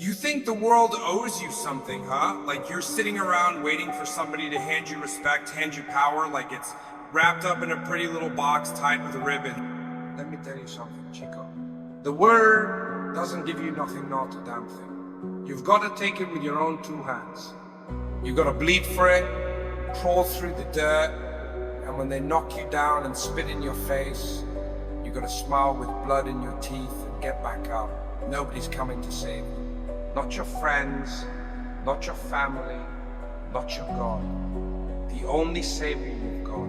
You think the world owes you something, huh? Like you're sitting around waiting for somebody to hand you respect, hand you power, like it's wrapped up in a pretty little box tied with a ribbon. Let me tell you something, Chico. The world doesn't give you nothing, not a damn thing. You've got to take it with your own two hands. You've got to bleed for it, crawl through the dirt, and when they knock you down and spit in your face, you've got to smile with blood in your teeth and get back up. Nobody's coming to save you. Not your friends, not your family, not your God. The only savior you've got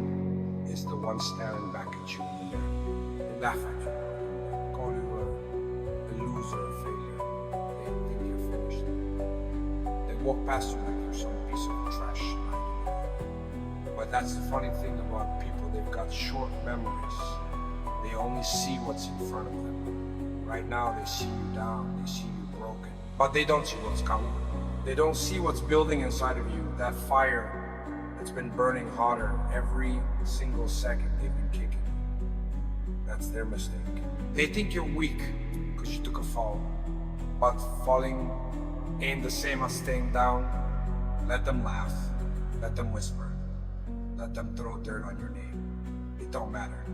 is the one staring back at you in the mirror. They laugh at you, call you a loser, a failure. They think you're finished. They walk past you like you're some piece of trash. But that's the funny thing about people, they've got short memories. They only see what's in front of them. Right now they see you down, they see you broken. But they don't see what's coming. They don't see what's building inside of you, that fire that's been burning hotter every single second they've been kicking. That's their mistake. They think you're weak because you took a fall. But falling ain't the same as staying down. Let them laugh. Let them whisper. Let them throw dirt on your name. It don't matter.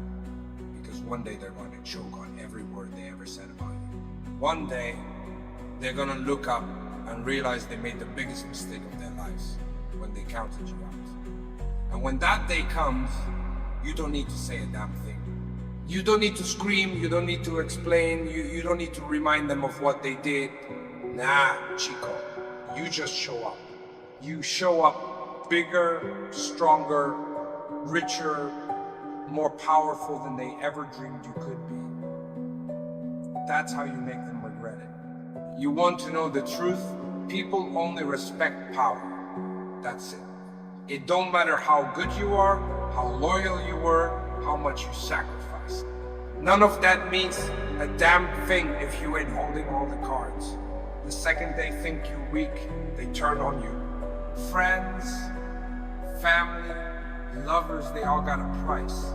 Because one day they're going to choke on every word they ever said about you. One day, they're gonna look up and realize they made the biggest mistake of their lives when they counted you out. And when that day comes, you don't need to say a damn thing. You don't need to scream, you don't need to explain, you don't need to remind them of what they did. Nah, Chico, you just show up. You show up bigger, stronger, richer, more powerful than they ever dreamed you could be. That's how you make them regret it. You want to know the truth? People only respect power. That's it. It don't matter how good you are, how loyal you were, how much you sacrificed. None of that means a damn thing if you ain't holding all the cards. The second they think you're weak, they turn on you. Friends, family, lovers, they all got a price.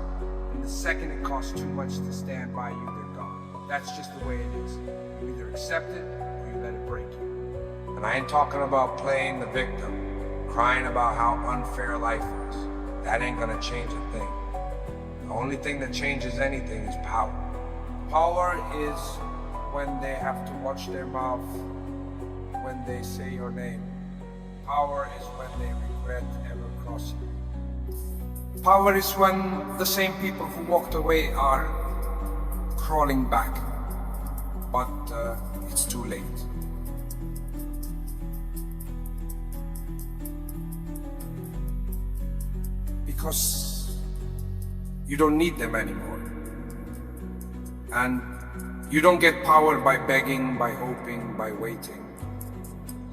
And the second it costs too much to stand by you, they're gone. That's just the way it is. You either accept it or you let it break you. And I ain't talking about playing the victim, crying about how unfair life is. That ain't gonna change a thing. The only thing that changes anything is power. Power is when they have to watch their mouth when they say your name. Power is when they regret ever crossing you. Power is when the same people who walked away are crawling back. But it's too late. Because you don't need them anymore. And you don't get power by begging, by hoping, by waiting.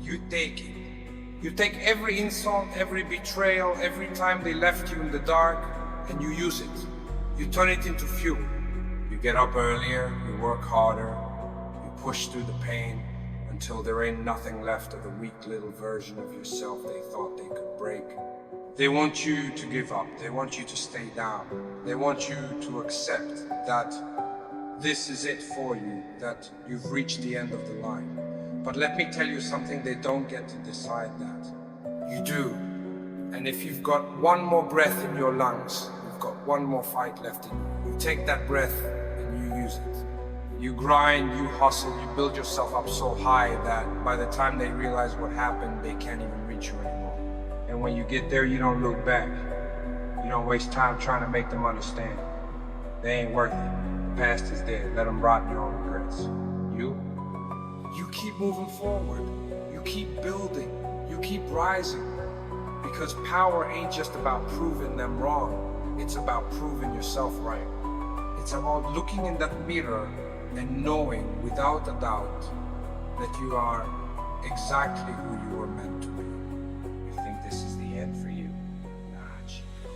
You take it. You take every insult, every betrayal, every time they left you in the dark, and you use it. You turn it into fuel. You get up earlier, you work harder, you push through the pain until there ain't nothing left of the weak little version of yourself they thought they could break. They want you to give up. They want you to stay down. They want you to accept that this is it for you, that you've reached the end of the line. But let me tell you something, they don't get to decide that. You do. And if you've got one more breath in your lungs, you've got one more fight left in you. You take that breath and you use it. You grind, you hustle, you build yourself up so high that by the time they realize what happened, they can't even reach you anymore. And when you get there, you don't look back. You don't waste time trying to make them understand. They ain't worth it. The past is dead. Let them rot in your own regrets. You keep moving forward. You keep building. You keep rising. Because power ain't just about proving them wrong. It's about proving yourself right. It's about looking in that mirror and knowing without a doubt that you are exactly who you were meant to be. You think this is the end for you? Nah, Chico.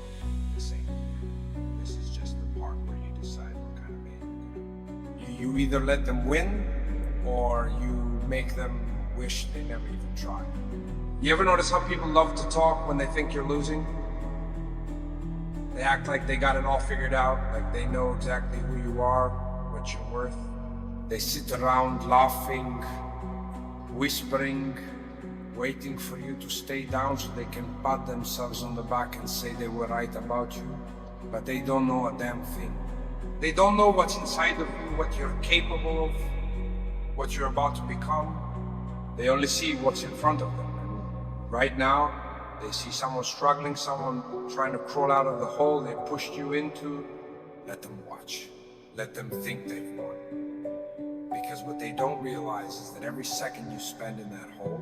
This ain't the end. This is just the part where you decide what kind of man you're gonna be. You either let them win or you make them wish they never even tried. You ever notice how people love to talk when they think you're losing? They act like they got it all figured out, like they know exactly who you are, what you're worth. They sit around laughing, whispering, waiting for you to stay down so they can pat themselves on the back and say they were right about you, but they don't know a damn thing. They don't know what's inside of you, what you're capable of, what you're about to become. They only see what's in front of them. And right now, they see someone struggling, someone trying to crawl out of the hole they pushed you into. Let them watch. Let them think they've won. Because what they don't realize is that every second you spend in that hole,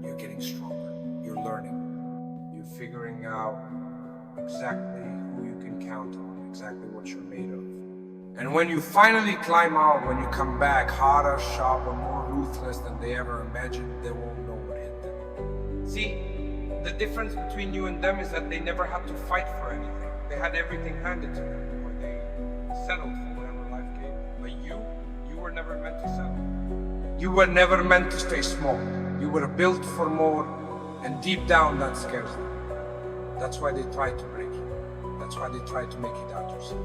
you're getting stronger. You're learning. You're figuring out exactly who you can count on, exactly what you're made of. And when you finally climb out, when you come back harder, sharper, more ruthless than they ever imagined, they won't know what hit them. See, the difference between you and them is that they never had to fight for anything. They had everything handed to them, or they settled for whatever life gave. But you were never meant to settle. You were never meant to stay small. You were built for more, and deep down that scares them. That's why they try to break you. That's why they try to make you doubt yourself.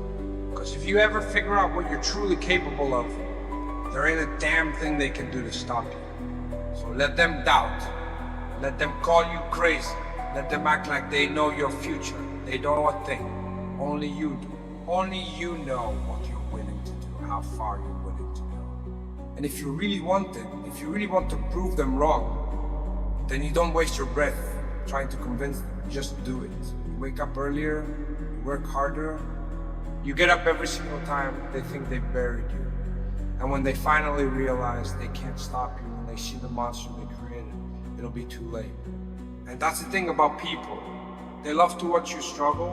Because if you ever figure out what you're truly capable of, there ain't a damn thing they can do to stop you. So let them doubt. Let them call you crazy. Let them act like they know your future. They don't know a thing. Only you do. Only you know what you're willing to do, how far you're willing to go. And if you really want it, if you really want to prove them wrong, then you don't waste your breath trying to convince them. Just do it. You wake up earlier, you work harder, you get up every single time they think they buried you. And when they finally realize they can't stop you, when they see the monster they created, it'll be too late. And that's the thing about people. They love to watch you struggle,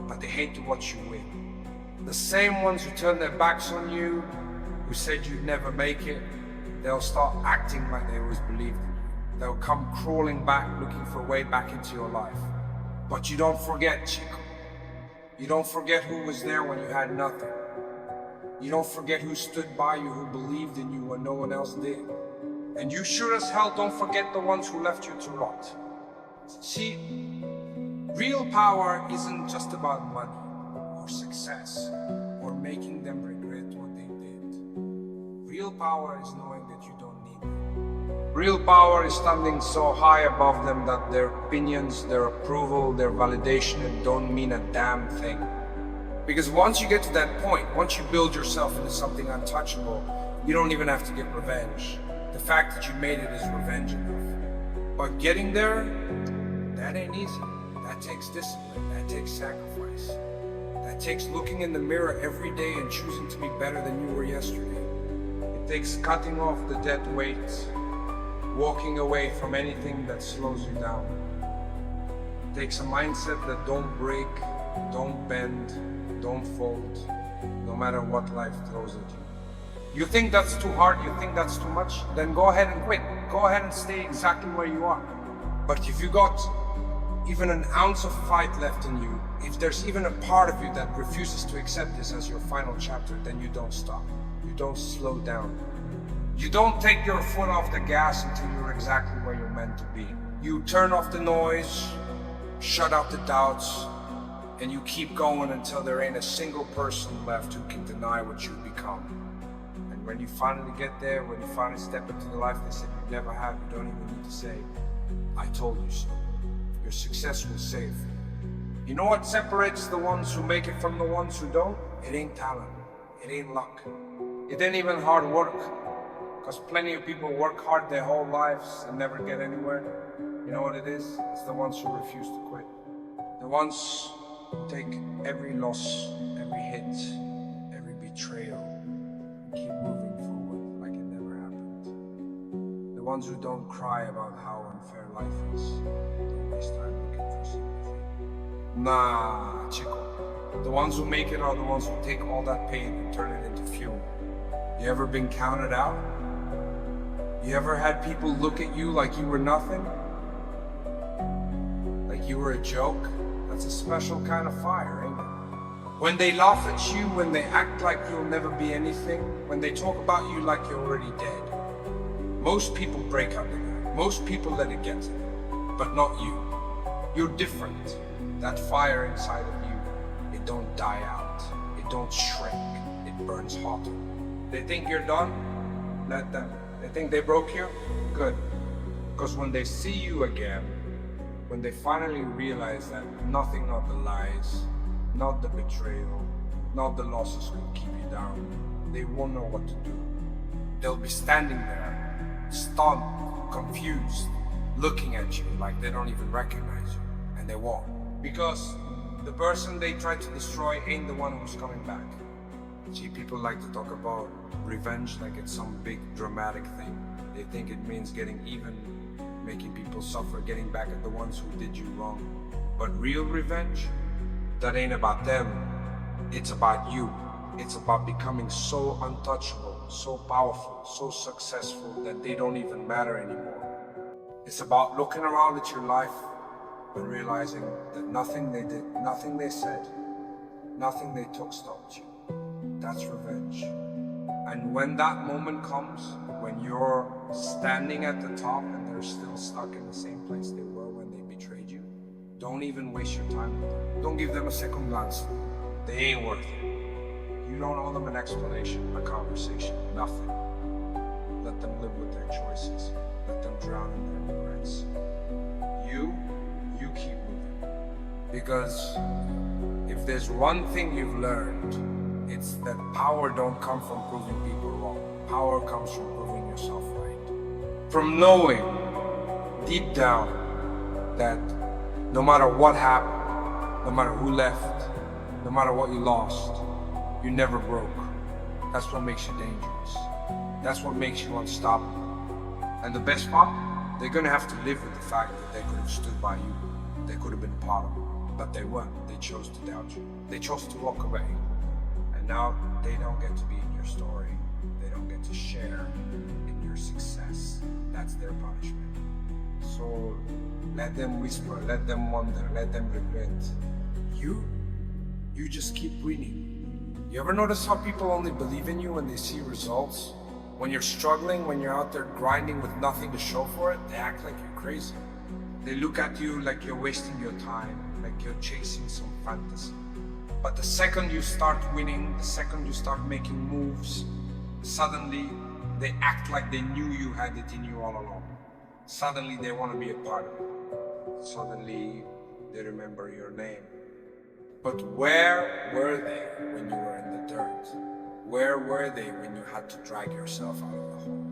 but they hate to watch you win. The same ones who turn their backs on you, who said you'd never make it, they'll start acting like they always believed in you. They'll come crawling back, looking for a way back into your life. But you don't forget, Chico. You don't forget who was there when you had nothing. You don't forget who stood by you, who believed in you when no one else did. And you sure as hell don't forget the ones who left you to rot. See, real power isn't just about money or success or making them regret what they did. Real power is knowing that you don't need them. Real power is standing so high above them that their opinions, their approval, their validation don't mean a damn thing. Because once you get to that point, once you build yourself into something untouchable, you don't even have to get revenge. The fact that you made it is revenge enough. But getting there, that ain't easy. That takes discipline, that takes sacrifice. That takes looking in the mirror every day and choosing to be better than you were yesterday. It takes cutting off the dead weight, walking away from anything that slows you down. It takes a mindset that don't break, don't bend, don't fold, no matter what life throws at you. You think that's too hard, you think that's too much, then go ahead and quit. Go ahead and stay exactly where you are. But if you got even an ounce of fight left in you, if there's even a part of you that refuses to accept this as your final chapter, then you don't stop. You don't slow down. You don't take your foot off the gas until you're exactly where you're meant to be. You turn off the noise, shut out the doubts, and you keep going until there ain't a single person left who can deny what you've become. And when you finally get there, when you finally step into the life they said you'd never have, you don't even need to say, I told you so. Your success will save. You know what separates the ones who make it from the ones who don't? It ain't talent. It ain't luck. It ain't even hard work. Because plenty of people work hard their whole lives and never get anywhere. You know what it is? It's the ones who refuse to quit. The ones who take every loss, every hit, every betrayal, and keep moving forward like it never happened. The ones who don't cry about how unfair life is. Don't waste time looking for sympathy. Nah, Chico. The ones who make it are the ones who take all that pain and turn it into fuel. You ever been counted out? You ever had people look at you like you were nothing? Like you were a joke? That's a special kind of fire, ain't it? When they laugh at you, when they act like you'll never be anything, when they talk about you like you're already dead. Most people break under that. Most people let it get to them. But not you. You're different. That fire inside of you, it don't die out. It don't shrink. It burns hotter. They think you're done? Let them. They think they broke you? Good. Because when they see you again, when they finally realize that nothing, not the lies, not the betrayal, not the losses could keep you down, they won't know what to do. They'll be standing there, stunned, confused, looking at you like they don't even recognize you. And they won't. Because the person they tried to destroy ain't the one who's coming back. See, people like to talk about revenge like it's some big dramatic thing. They think it means getting even, making people suffer, getting back at the ones who did you wrong. But real revenge, that ain't about them. It's about you. It's about becoming so untouchable, so powerful, so successful that they don't even matter anymore. It's about looking around at your life and realizing that nothing they did, nothing they said, nothing they took stopped you. That's revenge. And when that moment comes, when you're standing at the top and they're still stuck in the same place they were when they betrayed you, don't even waste your time with them. Don't give them a second glance. They ain't worth it. You don't owe them an explanation, a conversation, nothing. Let them live with their choices. Let them drown in their regrets. You keep moving. Because if there's one thing you've learned, it's that power don't come from proving people wrong. Power comes from proving yourself right. From knowing deep down that no matter what happened, no matter who left, no matter what you lost, you never broke. That's what makes you dangerous. That's what makes you unstoppable. And the best part, they're gonna have to live with the fact that they could have stood by you. They could have been part of it, but they weren't. They chose to doubt you. They chose to walk away. And now they don't get to be in your story. They don't get to share in your success. That's their punishment. So let them whisper, let them wonder, let them regret. You just keep winning. You ever notice how people only believe in you when they see results? When you're struggling, when you're out there grinding with nothing to show for it, they act like you're crazy. They look at you like you're wasting your time, like you're chasing some fantasy. But the second you start winning, the second you start making moves, suddenly they act like they knew you had it in you all along. Suddenly they want to be a part of it. Suddenly they remember your name. But where were they when you were in the dirt? Where were they when you had to drag yourself out of the hole?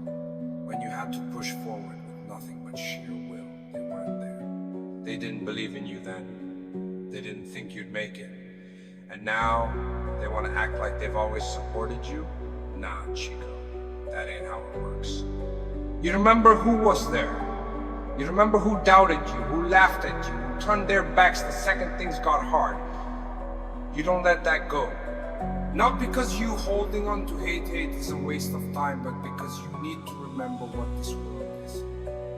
When you had to push forward with nothing but sheer will? They weren't there. They didn't believe in you then. They didn't think you'd make it. And now they want to act like they've always supported you? Nah, Chico, that ain't how it works. You remember who was there? You remember who doubted you, who laughed at you, who turned their backs the second things got hard? You don't let that go. Not because you holding on to hate is a waste of time, but because you need to remember what this world is.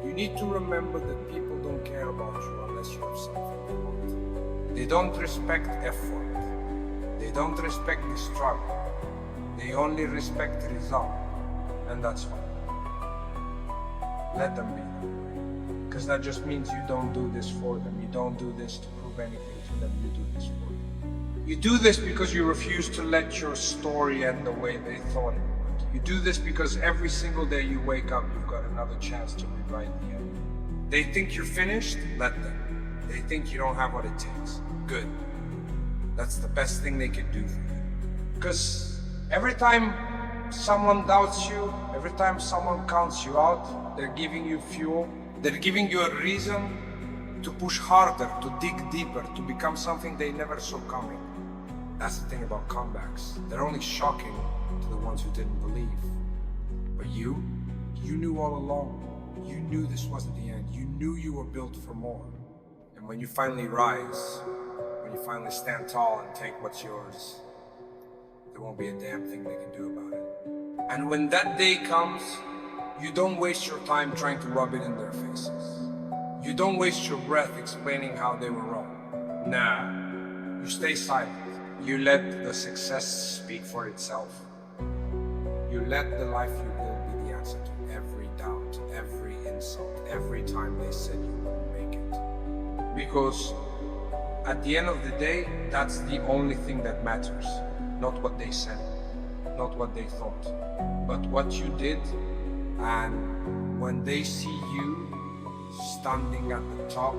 You need to remember that people don't care about you unless you have something they want. They don't respect effort. They don't respect the struggle. They only respect the result. And that's fine. Let them be. Because that just means you don't do this for them. You don't do this to prove anything to them. You do this for them. You do this because you refuse to let your story end the way they thought it would. You do this because every single day you wake up, you've got another chance to rewrite the end. They think you're finished? Let them. They think you don't have what it takes? Good. That's the best thing they can do for you. Because every time someone doubts you, every time someone counts you out, they're giving you fuel. They're giving you a reason to push harder, to dig deeper, to become something they never saw coming. That's the thing about comebacks. They're only shocking to the ones who didn't believe. But you knew all along. You knew this wasn't the end. You knew you were built for more. And when you finally rise, when you finally stand tall and take what's yours, there won't be a damn thing they can do about it. And when that day comes, you don't waste your time trying to rub it in their faces. You don't waste your breath explaining how they were wrong. Nah, you stay silent. You let the success speak for itself. You let the life you build be the answer to every doubt, every insult, every time they said you wouldn't make it. Because at the end of the day, that's the only thing that matters. Not what they said, not what they thought, but what you did And when they see you standing at the top,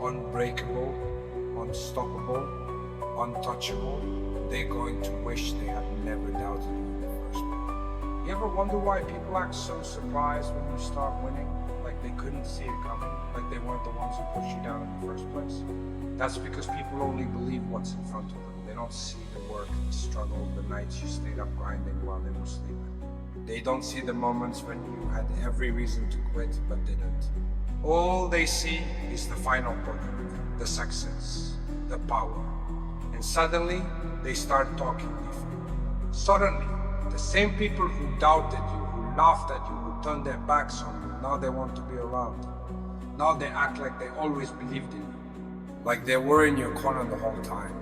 unbreakable, unstoppable, untouchable, they're going to wish they had never doubted you in the first place. You ever wonder why people act so surprised when you start winning? Like they couldn't see it coming, like they weren't the ones who pushed you down in the first place? That's because people only believe what's in front of them. They don't see the work, the struggle, the nights you stayed up grinding while they were sleeping. They don't see the moments when you had every reason to quit but didn't. All they see is the final product, the success, the power. And suddenly, they start talking different. Suddenly, the same people who doubted you, who laughed at you, who turned their backs on you, now they want to be around. Now they act like they always believed in you. Like they were in your corner the whole time.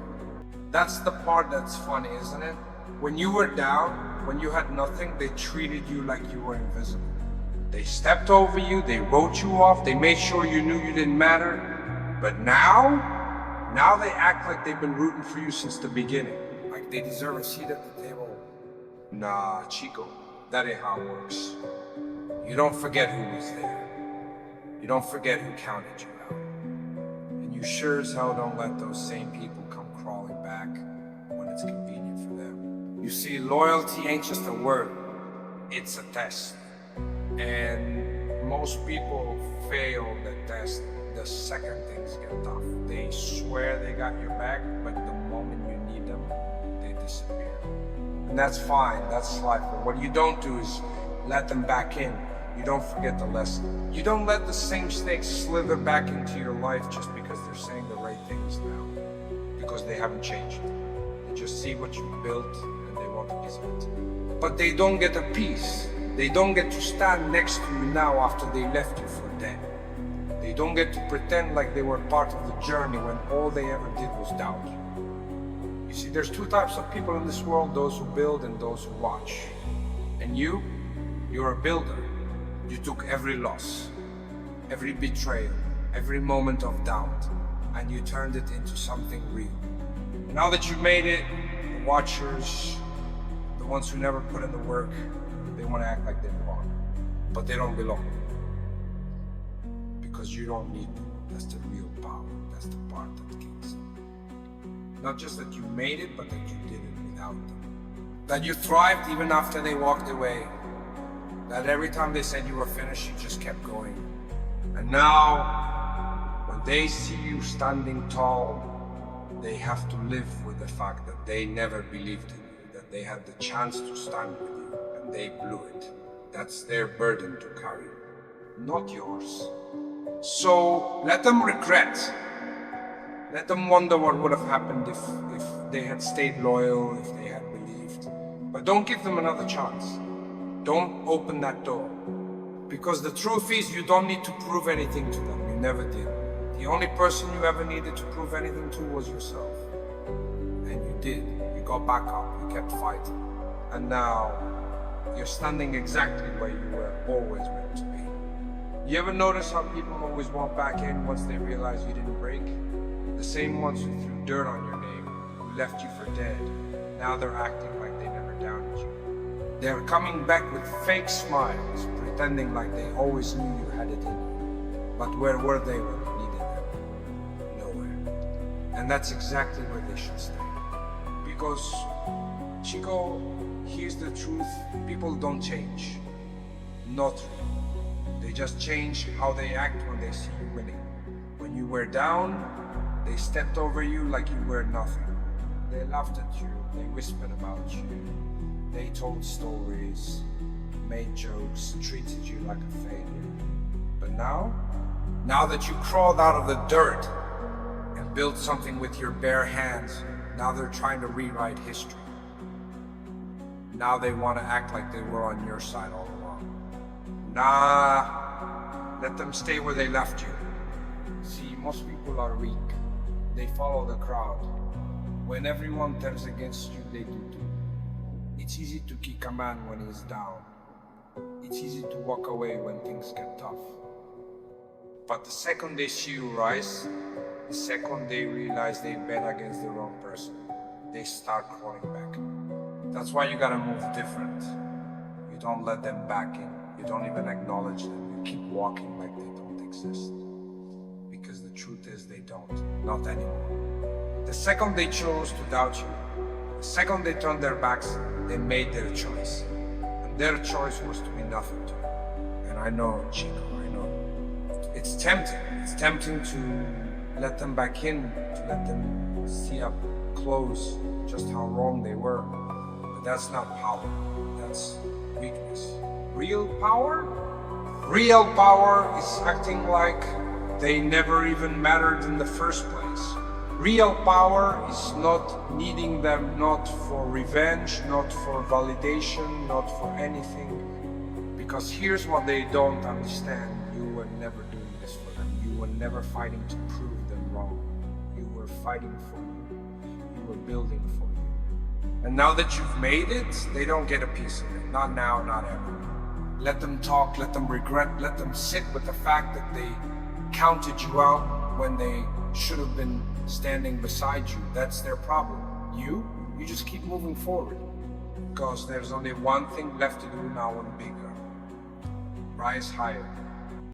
That's the part that's funny, isn't it? When you were down, when you had nothing, they treated you like you were invisible. They stepped over you, they wrote you off, they made sure you knew you didn't matter. But now they act like they've been rooting for you since the beginning. Like they deserve a seat at the table. Nah, Chico, that ain't how it works. You don't forget who was there. You don't forget who counted you out. And you sure as hell don't let those same people come crawling back when it's convenient for them. You see, loyalty ain't just a word, it's a test. And most people fail the test the second things get tough. They swear they got your back, but the moment you need them, they disappear. And that's fine, that's life. But what you don't do is let them back in. You don't forget the lesson. You don't let the same snakes slither back into your life just because they're saying the right things now. Because they haven't changed. They just see what you built and they want a piece of it. But they don't get a piece. They don't get to stand next to you now after they left you for dead. They don't get to pretend like they were part of the journey when all they ever did was doubt you. You see, there's two types of people in this world, those who build and those who watch. And you're a builder. You took every loss, every betrayal, every moment of doubt, and you turned it into something real. Now that you've made it, the watchers, the ones who never put in the work, they want to act like they belong, but they don't belong. Because you don't need them. That's the real power. That's the part that kills them. Not just that you made it, but that you did it without them. That you thrived even after they walked away. That every time they said you were finished, you just kept going. And now, when they see you standing tall, they have to live with the fact that they never believed in you, that they had the chance to stand with you, and they blew it. That's their burden to carry, not yours. So let them regret. Let them wonder what would have happened if they had stayed loyal, if they had believed. But don't give them another chance. Don't open that door. Because the truth is, you don't need to prove anything to them. You never did. The only person you ever needed to prove anything to was yourself. And you did. You got back up. You kept fighting. And now, you're standing exactly where you were always meant to be. You ever notice how people always want back in once they realize you didn't break? The same ones who threw dirt on your name, who left you for dead, now they're acting like they never doubted you. They're coming back with fake smiles, pretending like they always knew you had it in you. But where were they when you needed them? Nowhere. And that's exactly where they should stay. Because, Chico, here's the truth, people don't change. Not really. They just change how they act when they see you winning. When you were down, they stepped over you like you were nothing. They laughed at you, they whispered about you. They told stories, made jokes, treated you like a failure. But now that you crawled out of the dirt and built something with your bare hands, now they're trying to rewrite history. Now they want to act like they were on your side all along. Nah, let them stay where they left you. See, most people are weak. They follow the crowd. When everyone turns against you, they do too. It's easy to kick a man when he's down. It's easy to walk away when things get tough. But the second they see you rise, the second they realize they bet against the wrong person, they start crawling back. That's why you gotta move different. You don't let them back in. You don't even acknowledge them. You keep walking like they don't exist. Because the truth is they don't, not anymore. The second they chose to doubt you, the second they turned their backs, they made their choice. And their choice was to be nothing to you. And I know, Chico, I know. It's tempting. It's tempting to let them back in, to let them see up close just how wrong they were. But that's not power. That's weakness. Real power? Real power is acting like they never even mattered in the first place. Real power is not needing them, not for revenge, not for validation, not for anything. Because here's what they don't understand. You were never doing this for them. You were never fighting to prove them wrong. You were fighting for you. You were building for you. And now that you've made it, they don't get a piece of it. Not now, not ever. Let them talk, let them regret, let them sit with the fact that they counted you out when they should have been standing beside you. That's their problem. You just keep moving forward. Because there's only one thing left to do now and bigger. Rise higher.